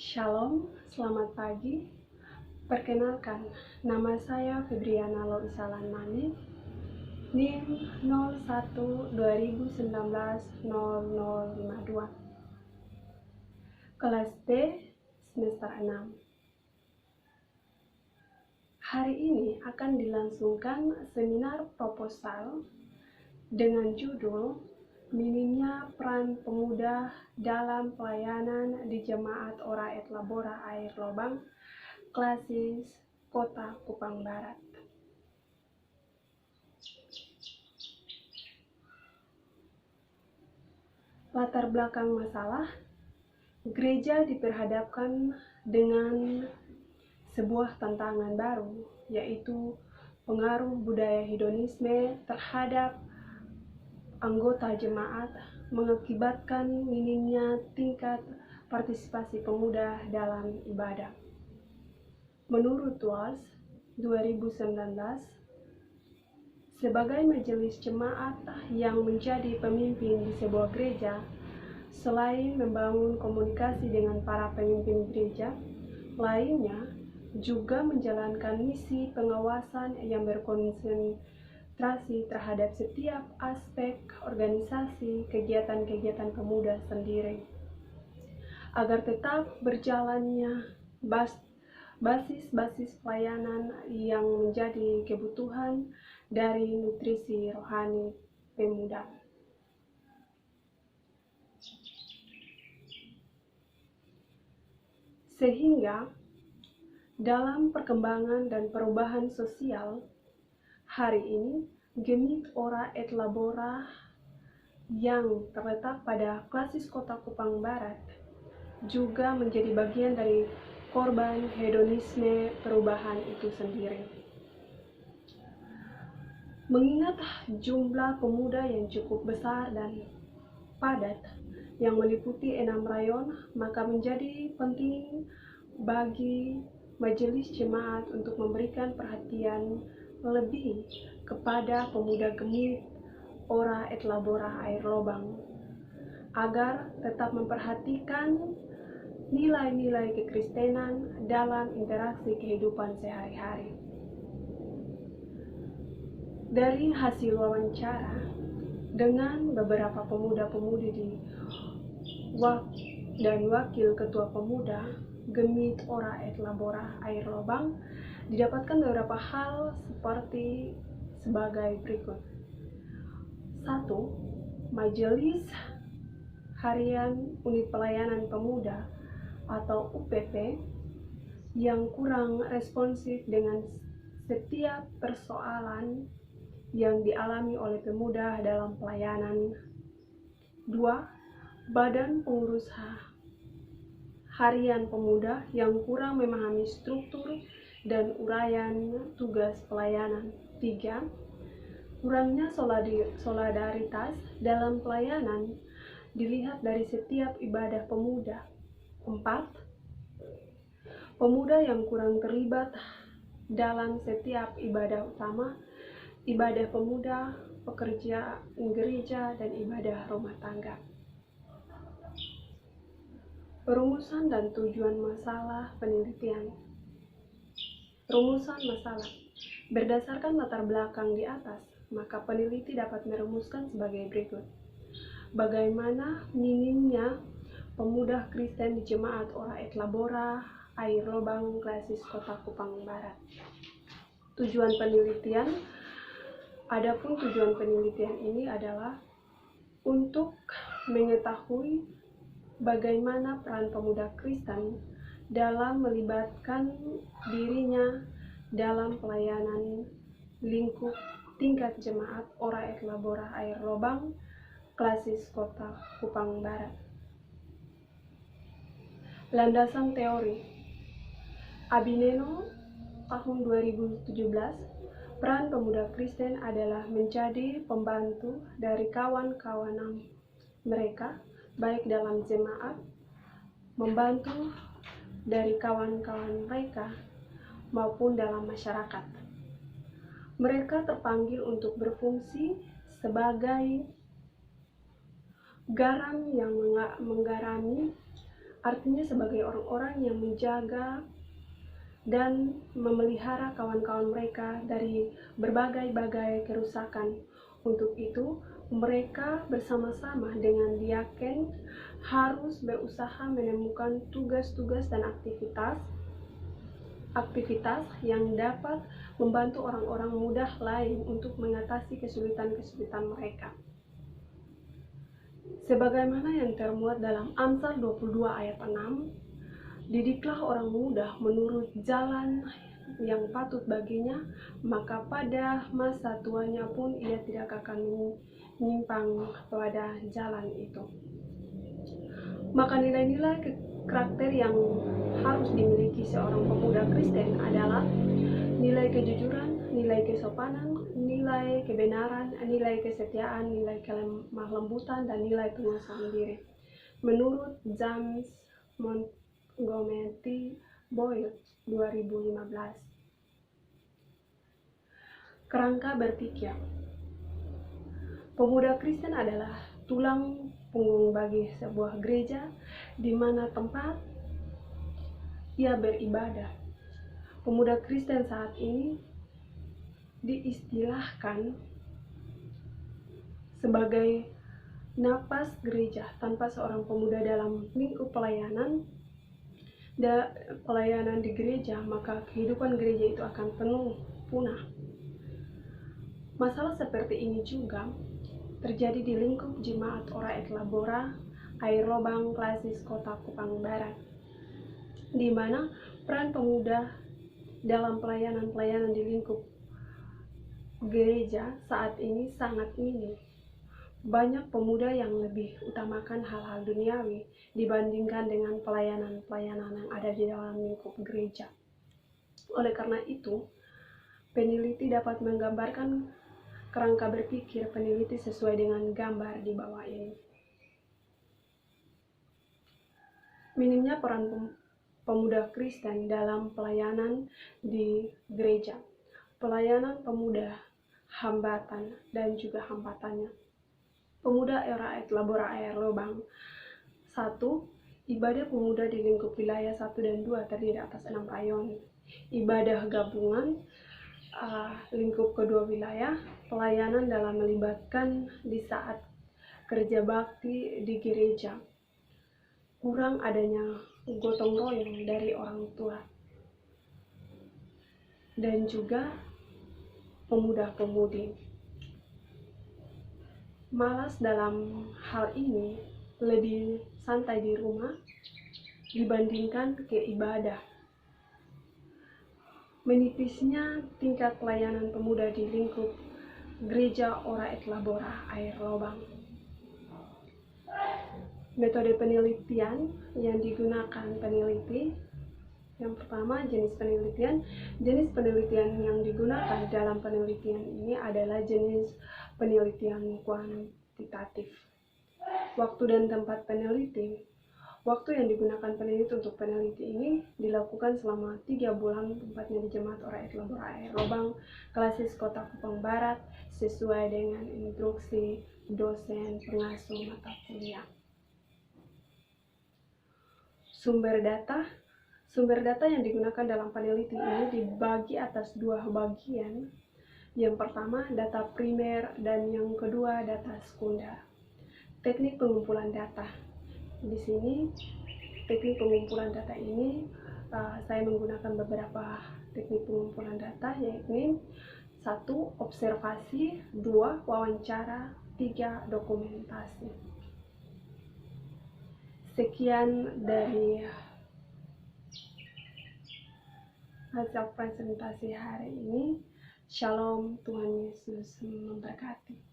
Shalom, selamat pagi. Perkenalkan, nama saya Febriana Loisa Lanmani, NIM 01-2019-0052, kelas D, semester 6. Hari ini akan dilangsungkan seminar proposal dengan judul Minimnya Peran Pemuda dalam Pelayanan di Jemaat Ora et Labora Air Lobang, Klasis, Kota Kupang Barat. Latar belakang masalah, gereja diperhadapkan dengan sebuah tantangan baru, yaitu pengaruh budaya hedonisme terhadap anggota jemaat mengakibatkan minimnya tingkat partisipasi pemuda dalam ibadah. Menurut WAS 2019, sebagai majelis jemaat yang menjadi pemimpin di sebuah gereja, selain membangun komunikasi dengan para pemimpin gereja lainnya, juga menjalankan misi pengawasan yang berkonsentrasi terhadap setiap aspek organisasi kegiatan-kegiatan pemuda sendiri, agar tetap berjalannya basis pelayanan yang menjadi kebutuhan dari nutrisi rohani pemuda. Sehingga dalam perkembangan dan perubahan sosial hari ini, Gemit Ora et Labora yang terletak pada Klasis Kota Kupang Barat juga menjadi bagian dari korban hedonisme perubahan itu sendiri. Mengingat jumlah pemuda yang cukup besar dan padat yang meliputi 6 rayon, maka menjadi penting bagi majelis jemaat untuk memberikan perhatian lebih kepada pemuda Gemit Ora et Labora Air Lobang, agar tetap memperhatikan nilai-nilai kekristenan dalam interaksi kehidupan sehari-hari. Dari hasil wawancara dengan beberapa pemuda-pemudi dan wakil ketua pemuda Gemit Ora et Labora Air Lobang, didapatkan beberapa hal sebagai berikut. 1. Majelis Harian Unit Pelayanan Pemuda atau UPP yang kurang responsif dengan setiap persoalan yang dialami oleh pemuda dalam pelayanan. 2. Badan Pengurus Harian Pemuda yang kurang memahami struktur dan uraian tugas pelayanan. 3. Kurangnya solidaritas dalam pelayanan dilihat dari setiap ibadah pemuda. 4. Pemuda yang kurang terlibat dalam setiap ibadah utama, ibadah pemuda, pekerjaan gereja, dan ibadah rumah tangga. Perumusan dan tujuan masalah penelitian. Rumusan masalah. Berdasarkan latar belakang di atas, maka peneliti dapat merumuskan sebagai berikut. Bagaimana minimnya pemuda Kristen di Jemaat Ora et Labora Air Lobang, Klasis Kota Kupang Barat. Tujuan penelitian. Adapun tujuan penelitian ini adalah untuk mengetahui bagaimana peran pemuda Kristen dalam melibatkan dirinya dalam pelayanan lingkup tingkat jemaat Ora et Labora Air Lobang, Klasis Kota Kupang Barat. Landasan teori. Abineno tahun 2017, peran pemuda Kristen adalah menjadi pembantu dari kawan-kawan mereka, baik dalam jemaat, membantu dari kawan-kawan mereka, maupun dalam masyarakat. Mereka terpanggil untuk berfungsi sebagai garam yang menggarami artinya sebagai orang-orang yang menjaga dan memelihara kawan-kawan mereka dari berbagai-bagai kerusakan. Untuk itu, mereka bersama-sama dengan diaken harus berusaha menemukan tugas-tugas dan aktivitas yang dapat membantu orang-orang muda lain untuk mengatasi kesulitan-kesulitan mereka. Sebagaimana yang termuat dalam Amsal 22 ayat 6, didiklah orang muda menurut jalan yang patut baginya, maka pada masa tuanya pun ia tidak akan menyimpang pada jalan itu. Maka nilai-nilai karakter yang harus dimiliki seorang pemuda Kristen adalah nilai kejujuran, nilai kesopanan, nilai kebenaran, nilai kesetiaan, nilai kelemah lembutan, dan nilai penguasaan diri. Menurut James Montgomery Boyd 2015. Kerangka berpikir. Pemuda Kristen adalah tulang punggung bagi sebuah gereja di mana tempat ia beribadah. Pemuda Kristen saat ini diistilahkan sebagai napas gereja. Tanpa seorang pemuda dalam lingkup pelayanan di gereja, maka kehidupan gereja itu akan punah. Masalah seperti ini juga terjadi di lingkup jemaat Ora et Labora Air Lobang Klasis Kota Kupang Barat, di mana peran pemuda dalam pelayanan di lingkup gereja saat ini sangat minim. Banyak pemuda yang lebih utamakan hal-hal duniawi dibandingkan dengan pelayanan-pelayanan yang ada di dalam lingkup gereja. Oleh karena itu, peneliti dapat menggambarkan kerangka berpikir peneliti sesuai dengan gambar di bawah ini. Minimnya peran pemuda Kristen dalam pelayanan di gereja. Pelayanan pemuda, hambatan, dan juga hambatannya. Pemuda Ora et Labora Air Lobang. 1. Ibadah pemuda di lingkup wilayah 1 dan 2 terdiri atas 6 rayon. Ibadah gabungan lingkup kedua wilayah, pelayanan dalam melibatkan di saat kerja bakti di gereja. Kurang adanya gotong royong dari orang tua. Dan juga pemuda-pemudi. Malas dalam hal ini, lebih santai di rumah dibandingkan ke ibadah. Menipisnya tingkat pelayanan pemuda di lingkup gereja Ora et Labora Air Lobang. Metode penelitian yang digunakan peneliti. Yang pertama, jenis penelitian yang digunakan dalam penelitian ini adalah jenis penelitian kuantitatif. Waktu dan tempat peneliti. Waktu yang digunakan peneliti untuk peneliti ini dilakukan selama 3 bulan, tempatnya di Jemaat Ora et Labora Air Lobang, Klasis Kota Kupang Barat, sesuai dengan instruksi dosen pengasuh mata kuliah. Sumber data yang digunakan dalam peneliti ini dibagi atas 2 bagian. Yang pertama, data primer, dan yang kedua, data sekunder. Teknik pengumpulan data. Di sini, teknik pengumpulan data ini, saya menggunakan beberapa teknik pengumpulan data, yaitu 1. Observasi, 2. Wawancara, 3. Dokumentasi. Sekian dari hasil presentasi hari ini. Shalom, Tuhan Yesus memberkati.